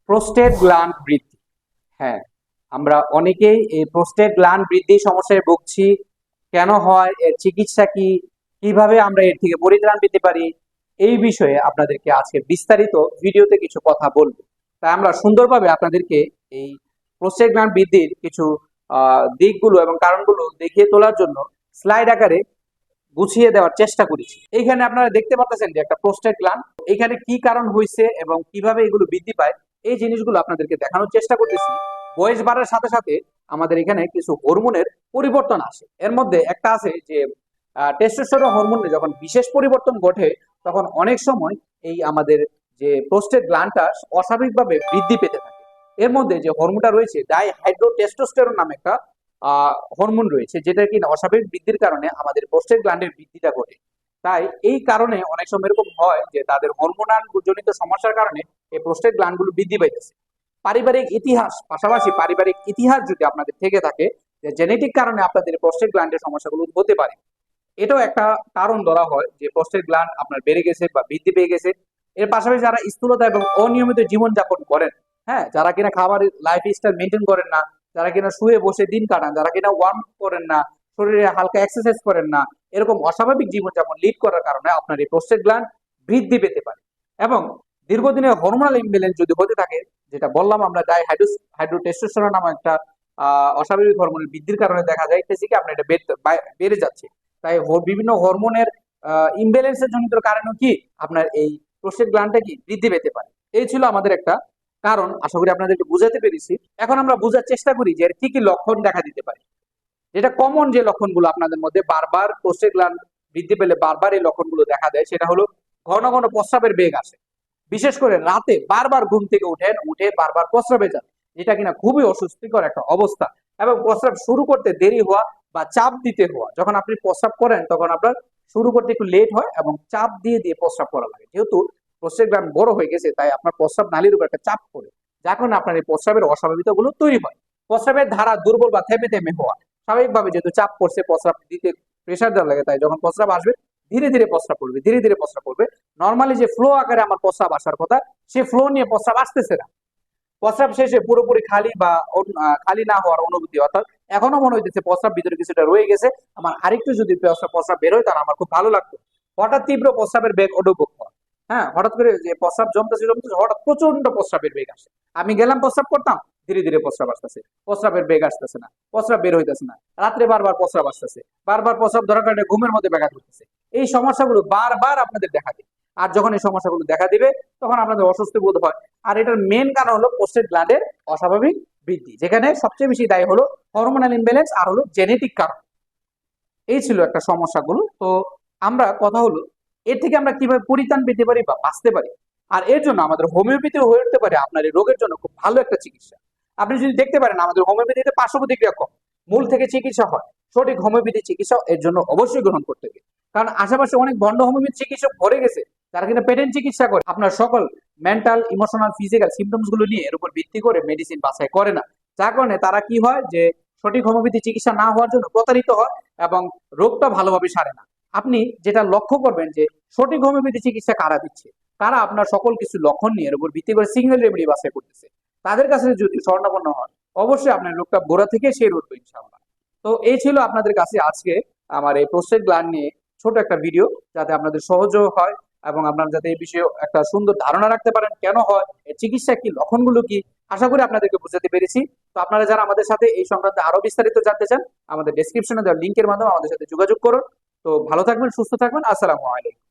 Prostate gland বৃদ্ধি। হ্যাঁ, আমরা অনেকেই এই প্রোস্টেট গ্ল্যান্ড বৃদ্ধি সমস্যায় ভুগছি। কেন হয়, এর চিকিৎসা কি, কিভাবে আমরা এর থেকে পরিত্রাণ পেতে পারি, এই বিষয়ে আপনাদেরকে আজকে বিস্তারিত ভিডিওতে কিছু কথা বলবো। তাই আমরা সুন্দরভাবে আপনাদেরকে এই প্রোস্টেট গ্ল্যান্ড বৃদ্ধির কিছু দিকগুলো এবং কারণগুলো দেখিয়ে তোলার জন্য স্লাইড আকারে গুছিয়ে দেওয়ার চেষ্টা করেছি। এইখানে আপনারা দেখতে পাচ্ছেন যে একটা প্রোস্টেট গ্ল্যান্ড, এখানে কি কারণ হয়েছে এবং কিভাবে এগুলো বৃদ্ধি পায় এই জিনিসগুলো আপনাদেরকে দেখানোর চেষ্টা করতেছি। বয়স বাড়ার সাথে সাথে আমাদের এখানে কিছু হরমোনের পরিবর্তন আসে। এর মধ্যে একটা আছে যে টেস্টোস্টেরন হরমোনে যখন বিশেষ পরিবর্তন ঘটে তখন অনেক সময় এই আমাদের যে প্রোস্টেট গ্ল্যান্ডটা অস্বাভাবিকভাবে বৃদ্ধি পেতে থাকে। এর মধ্যে যে হরমোনটা রয়েছে ডাইহাইড্রোটেস্টোস্টেরন নামে একটা হরমোন রয়েছে, যেটা কিনা অস্বাভাবিক বৃদ্ধির কারণে আমাদের প্রোস্টেট গ্ল্যান্ডের বৃদ্ধিটা ঘটে। তাই এই কারণে অনেক সময় এরকম হয় যে তাদের হরমোনাল জনিত সমস্যার কারণে এই প্রোস্টেট গ্ল্যান্ডগুলো বৃদ্ধি পাইতেছে। পারিবারিক ইতিহাস, পাশাপাশি পারিবারিক ইতিহাস যদি আপনাদের থেকে থাকে, যে জেনেটিক কারণে আপনাদের প্রোস্টেট গ্ল্যান্ডের সমস্যাগুলো হতে পারে, এটাও একটা কারণ ধরা হয় যে প্রোস্টেট গ্ল্যান্ড আপনার বেড়ে গেছে বা বৃদ্ধি পেয়ে গেছে। এর পাশাপাশি যারা স্থূলতা এবং অনিয়মিত জীবনযাপন করেন, হ্যাঁ, যারা কিনা খাবার লাইফ স্টাইল মেনটেন করেন না, যারা কিনা শুয়ে বসে দিন কাটান, যারা কিনা ওয়ার্ম করেন না, শরীরে হালকা এক্সারসাইজ করেন না, এরকম অস্বাভাবিক জীবনযাপন লিড করার কারণে আপনার এই প্রোস্টেট গ্ল্যান্ড বৃদ্ধি পেতে পারে। এবং দীর্ঘদিনের হরমোনাল ইমব্যালেন্স যদি হতে থাকে, যেটা বললাম আমরা হাইড্রোটেস্টোস্টেরন নামে একটা অস্বাভাবিক হরমোনের বৃদ্ধির কারণে দেখা যায় কি আপনার এটা বেড়ে যাচ্ছে। তাই বিভিন্ন হরমোনের ইমব্যালেন্সের জনিত কারণে কি আপনার এই প্রোস্টেট গ্ল্যান্ডটা কি বৃদ্ধি পেতে পারে। এই ছিল আমাদের একটা কারণ, আশা করি আপনাদেরকে বুঝাতে পেরেছি। এখন আমরা বোঝার চেষ্টা করি যে এর কি কি লক্ষণ দেখা দিতে পারে। যেটা কমন যে লক্ষণগুলো আপনাদের মধ্যে বারবার প্রোস্টেট গ্ল্যান্ড বৃদ্ধি পেলে বারবার এই লক্ষণগুলো দেখা দেয়, সেটা হলো ঘন ঘন প্রস্রাবের বেগ আসে। বিশেষ করে রাতে বারবার ঘুম থেকে উঠে বারবার প্রস্রাবে যান, যেটা কিনা খুবই অস্বস্তিকর একটা অবস্থা। এবং প্রস্রাব শুরু করতে দেরি হওয়া বা চাপ দিতে হওয়া, যখন আপনি প্রস্রাব করেন তখন আপনার শুরু করতে একটু লেট হয় এবং চাপ দিয়ে দিয়ে প্রস্রাব করা লাগে। যেহেতু প্রস্টেট গ্ল্যান্ড বড় হয়ে গেছে, তাই আপনার প্রস্রাব নালীর উপর একটা চাপ পড়ে, যার কারণে আপনার এই প্রস্রাবের অস্বাভাবিকতাগুলো তৈরি হয়। প্রস্রাবের ধারা দুর্বল বা থেমে থেমে হওয়া, স্বাভাবিকভাবে যেহেতু চাপ পড়ছে প্রস্রাব দিতে প্রেশার দেওয়া লাগে, তাই যখন প্রস্রাব আসবে ধীরে ধীরে প্রস্রাব পড়বে, ধীরে ধীরে প্রস্রাব পড়বে। নর্মালি যে ফ্লো আকারে আমার প্রস্রাব আসার কথা, সে ফ্লো নিয়ে প্রস্রাব আসতেছে না। প্রস্রাব শেষে পুরোপুরি খালি বা খালি না হওয়ার অনুভূতি, অর্থাৎ এখনো মনে হইতেছে প্রস্রাব ভিতরে কিছুটা রয়ে গেছে, আমার আরেকটু যদি প্রস্রাব বের হয় তাহলে আমার খুব ভালো লাগতো। হঠাৎ তীব্র প্রস্রাবের বেগ অনুভব হওয়া, হ্যাঁ, হঠাৎ করে যে প্রস্রাব জমতেছে হঠাৎ প্রচন্ড প্রস্রাবের বেগ আসে। আমি গেলাম প্রস্রাব করতাম, ধীরে ধীরে প্রস্রাব আসতেছে, প্রস্রাবের বেগ আসতেছে না, প্রস্রাব বের হইতেছে না, রাত্রে বারবার প্রস্রাব আসতেছে, বারবার প্রস্রাব ধরার কারণে ঘুমের মধ্যে ব্যাঘাত ঘটতেছে। এই সমস্যাগুলো বারবার আপনাদের দেখা দিবে। আর যখন এই সমস্যাগুলো দেখা দিবে তখন আপনাদের অস্বস্তি বোধ হয়। আর এটার মেন কারণ হলো প্রোস্টেট গ্ল্যান্ডের অস্বাভাবিক বৃদ্ধি, যেখানে সবচেয়ে বেশি দায়ী হলো হরমোনাল ইমব্যালেন্স আর হলো জেনেটিক কারণ। এই ছিল একটা সমস্যাগুলো। তো আমরা কথা হলো এর থেকে আমরা কিভাবে পরিত্রাণ পেতে পারি বা বাঁচতে পারি। আর এর জন্য আমাদের হোমিওপ্যাথি হয়ে উঠতে পারে আপনার এই রোগের জন্য খুব ভালো একটা চিকিৎসা। আপনি যদি দেখতে পারেন আমাদের হোমিওপ্যাথিতে পার্শ্ব প্রতিক্রিয়া কম, মূল থেকে চিকিৎসা হয়। সঠিক হোমিওপ্যাথি চিকিৎসা এর জন্য অবশ্যই গ্রহণ করতে হবে। কারণ আশেপাশে অনেক ভণ্ড হোমিওপ্যাথি চিকিৎসক ভরে গেছে, যারা কিনা পেটেন্ট চিকিৎসা করে আপনার সকল মেন্টাল, ইমোশনাল, ফিজিক্যাল সিমটমস গুলো নিয়ে এর উপর ভিত্তি করে মেডিসিন বাছাই করে না। যার কারণে তারা কি হয় যে সঠিক হোমিওপ্যাথি চিকিৎসা না হওয়ার জন্য প্রতারিত হয় এবং রোগটা ভালোভাবে সারে না। আপনি যেটা লক্ষ্য করবেন যে সঠিক হোমিওপ্যাথি চিকিৎসা কারা দিচ্ছে, কারা আপনার সকল কিছু লক্ষণ নিয়ে এর উপর ভিত্তি করে সিঙ্গেল রেমেডি বাছাই করতেছে, তাদের কাছে যদি স্বর্ণাপন্ন হয় অবশ্যই আপনার রোগটা গোড়া থেকে সেই রোগ ইনশাআল্লাহ। তো এই ছিল আপনাদের কাছে আজকে আমার এই প্রোস্টেট গ্ল্যান্ড নিয়ে ছোট একটা ভিডিও, যাতে আপনাদের সহজ হয় এবং আপনারা যাতে এই বিষয়ে একটা সুন্দর ধারণা রাখতে পারেন কেন হয়, এর চিকিৎসা কি, লক্ষণগুলো কি, আশা করি আপনাদেরকে বুঝাতে পেরেছি। তো আপনারা যারা আমাদের সাথে এই সংক্রান্তে আরো বিস্তারিত জানতে চান, আমাদের ডেসক্রিপশনে দেওয়া লিঙ্কের মাধ্যমে আমাদের সাথে যোগাযোগ করুন। তো ভালো থাকবেন, সুস্থ থাকবেন, আসসালামু আলাইকুম।